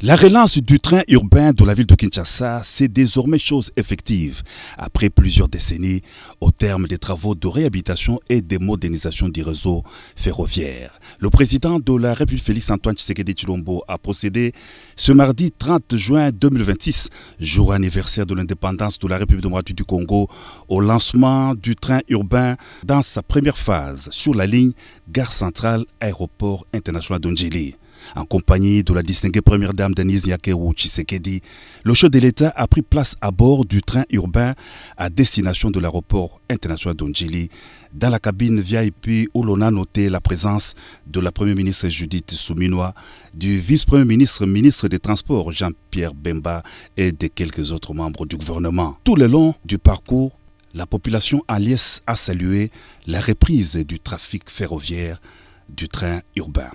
La relance du train urbain de la ville de Kinshasa, c'est désormais chose effective. Après plusieurs décennies, au terme des travaux de réhabilitation et de modernisation du réseau ferroviaire. Le président de la République, Félix Antoine Tshisekedi Tshilombo, a procédé ce mardi 30 juin 2026, jour anniversaire de l'indépendance de la République démocratique du Congo, au lancement du train urbain dans sa première phase sur la ligne Gare Centrale Aéroport International de Njili. En compagnie de la distinguée première dame Denise Nyakeru Tshisekedi, le chef de l'État a pris place à bord du train urbain à destination de l'aéroport international de Njili. Dans la cabine VIP où l'on a noté la présence de la première ministre Judith Suminwa, du vice-premier ministre, ministre des Transports Jean-Pierre Bemba et de quelques autres membres du gouvernement. Tout le long du parcours, la population en liesse a salué la reprise du trafic ferroviaire du train urbain.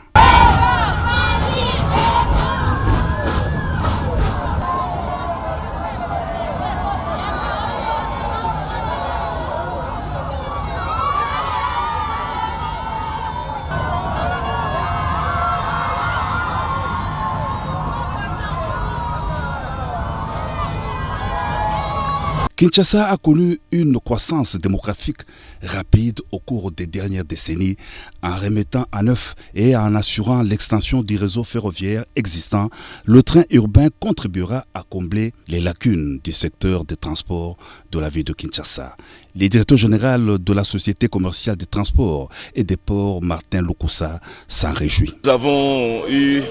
Kinshasa a connu une croissance démographique rapide au cours des dernières décennies en remettant à neuf et en assurant l'extension du réseau ferroviaire existant. Le train urbain contribuera à combler les lacunes du secteur des transports de la ville de Kinshasa. Le directeur général de la Société commerciale des transports et des ports, Martin Lukusa, s'en réjouit. Nous avons eu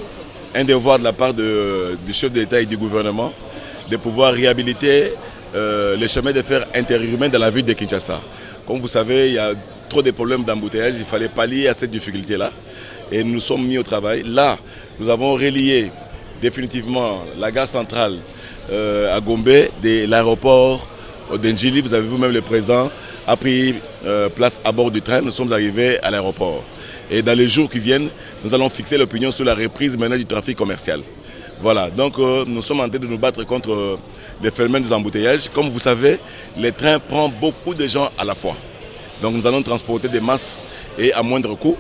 un devoir de la part du chef de l'État et du gouvernement de pouvoir réhabiliter les chemins de fer interurbains dans la ville de Kinshasa. Comme vous savez, il y a trop de problèmes d'embouteillage, il fallait pallier à cette difficulté-là. Et nous nous sommes mis au travail. Là, nous avons relié définitivement la gare centrale à Gombe de l'aéroport d'Njili. Vous avez vous-même le président a pris place à bord du train. Nous sommes arrivés à l'aéroport. Et dans les jours qui viennent, nous allons fixer l'opinion sur la reprise maintenant du trafic commercial. Voilà, donc nous sommes en train de nous battre contre les phénomènes des embouteillages. Comme vous savez, les trains prennent beaucoup de gens à la fois. Donc nous allons transporter des masses et à moindre coût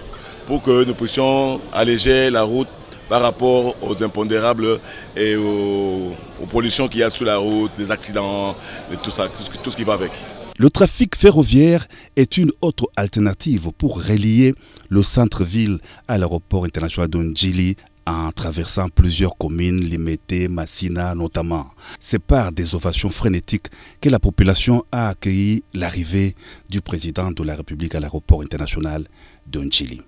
pour que nous puissions alléger la route par rapport aux impondérables et aux pollutions qu'il y a sur la route, les accidents, et tout ça, tout ce qui va avec. Le trafic ferroviaire est une autre alternative pour relier le centre-ville à l'aéroport international de Njili en traversant plusieurs communes, Limete, Massina notamment. C'est par des ovations frénétiques que la population a accueilli l'arrivée du président de la République à l'aéroport international de Njili.